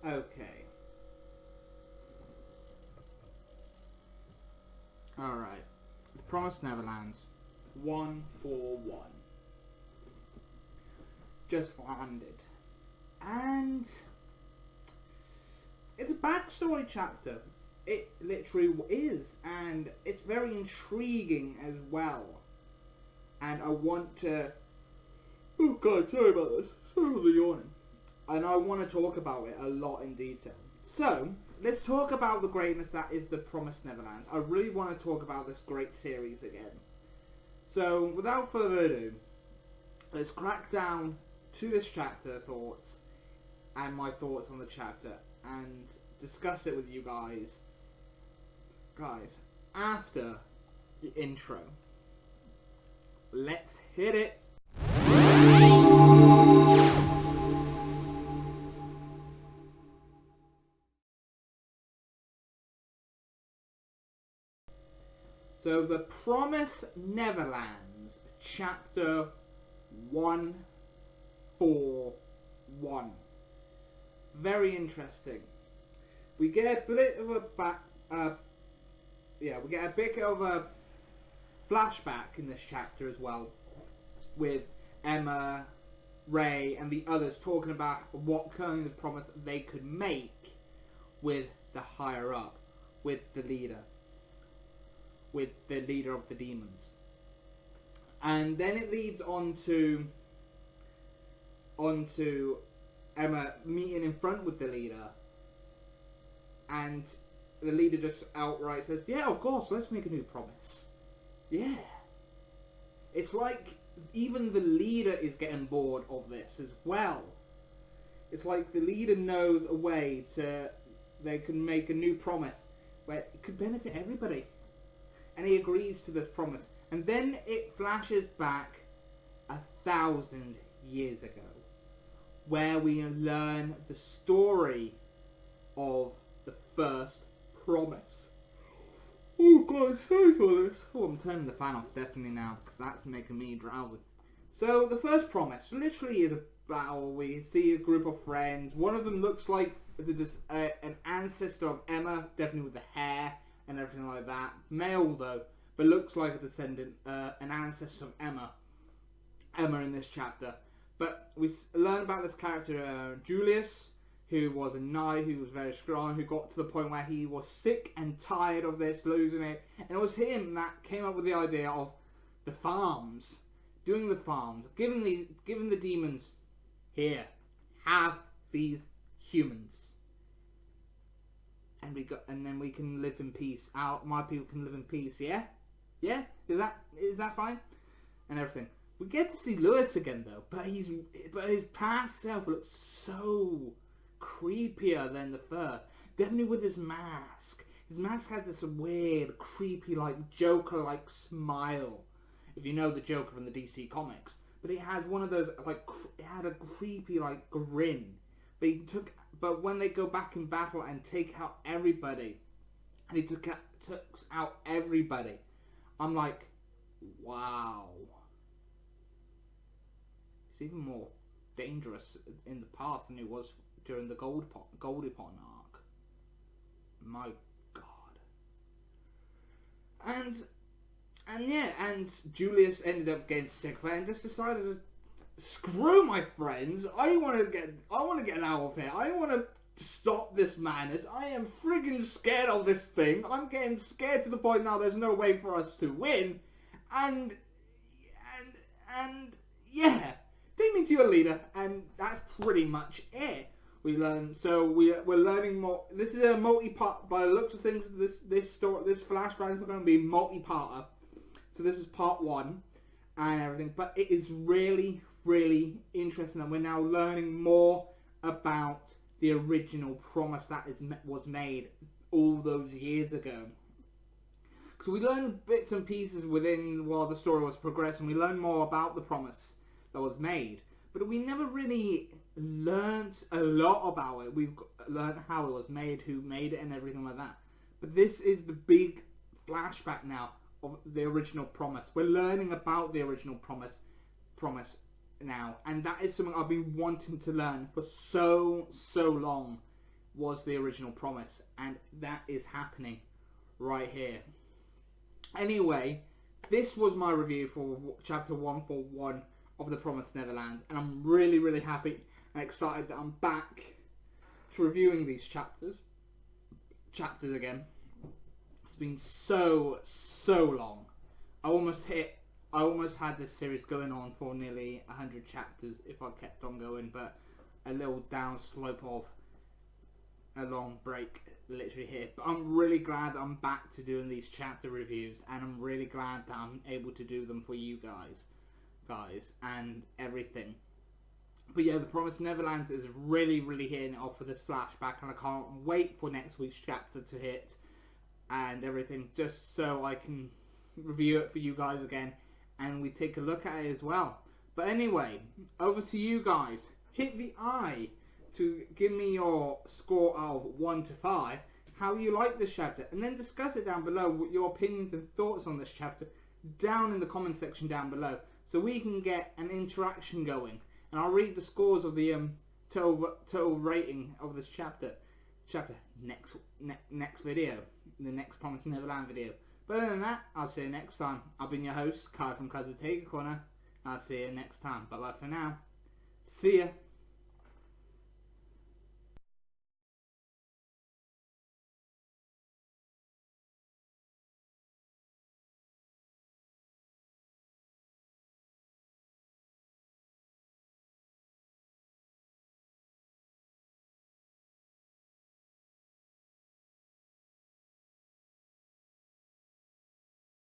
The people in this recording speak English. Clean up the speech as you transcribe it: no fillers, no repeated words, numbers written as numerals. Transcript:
Okay. Alright. Promised Neverland. 141. Just landed. And it's a backstory chapter. It literally is, and it's very intriguing as well. And I want to... Oh god, sorry about this. Sorry for the yawning. And I want to talk about it a lot in detail. So, let's talk about the greatness that is the Promised Neverland. I really want to talk about this great series again. So, without further ado, let's crack down to this chapter thoughts and my thoughts on the chapter and discuss it with you guys. Guys, after the intro, let's hit it. So, the Promised Neverland, chapter 141. Very interesting. We get a bit of a we get a bit of a flashback in this chapter as well, with Emma, Ray, and the others talking about what kind of promise they could make with the higher up, with the leader of the demons. And then it leads on to Emma meeting in front with the leader, and the leader just outright says, yeah, of course, let's make a new promise. Yeah. It's like even the leader is getting bored of this as well. It's like the leader knows a way they can make a new promise where it could benefit everybody. And he agrees to this promise. And then it flashes back 1,000 years ago, where we learn the story of the first promise. Oh god, sorry for this. Oh, I'm turning the fan off definitely now, because that's making me drowsy. So, the first promise literally is about, we see a group of friends. One of them looks like an ancestor of Emma, definitely with the hair and everything like that. Male though, but looks like a descendant, an ancestor of Emma in this chapter. But we learn about this character, Julius, who was a knight, who was very strong, who got to the point where he was sick and tired of this, losing it. And it was him that came up with the idea of the farms, doing the farms, giving the demons, here, have these humans. And then we can live in peace. My people can live in peace. Yeah, yeah. Is that fine? And everything. We get to see Lewis again though, but his past self looks so creepier than the first. Definitely with his mask. His mask has this weird, creepy, like Joker-like smile. If you know the Joker from the DC comics, but it has one of those like it had a creepy like grin. But when they go back in battle and take out everybody, and he took out everybody, I'm like, wow. It's even more dangerous in the past than it was during the Goldie Pond arc. My god. And Julius ended up getting sick of it and just decided to screw my friends. I want to get out of here. I want to stop this madness. I am friggin' scared of this thing. I'm getting scared to the point now there's no way for us to win. And yeah, take me to your leader, and that's pretty much it. We learn, so we're learning more. This is a multi-part, by the looks of things. This flashback is going to be multi-parter. So this is part 1 and everything, but it is really, really interesting, and we're now learning more about the original promise that was made all those years ago. So we learned bits and pieces while the story was progressing. We learned more about the promise that was made, but we never really learnt a lot about it. We've learned how it was made, who made it, and everything like that. But this is the big flashback now of the original promise. We're learning about the original promise now, and that is something I've been wanting to learn for so long. was the original promise, and that is happening right here. Anyway, this was my review for chapter 141 of The Promised Neverland, and I'm really, really happy and excited that I'm back to reviewing these chapters again. It's been so long. I almost had this series going on for nearly 100 chapters if I kept on going, but a little down slope of a long break literally here. But I'm really glad that I'm back to doing these chapter reviews, and I'm really glad that I'm able to do them for you guys and everything. But yeah, The Promised Neverland is really, really hitting it off with this flashback, and I can't wait for next week's chapter to hit and everything, just so I can review it for you guys again and we take a look at it as well. But anyway, over to you guys. Hit the I to give me your score of 1 to 5, how you like this chapter, and then discuss it down below, your opinions and thoughts on this chapter down in the comment section down below, so we can get an interaction going. And I'll read the scores of the total rating of this chapter next video, the next Promised Neverland video. But other than that, I'll see you next time. I've been your host, Kai from Kazuteika Corner. I'll see you next time. Bye bye for now. See ya.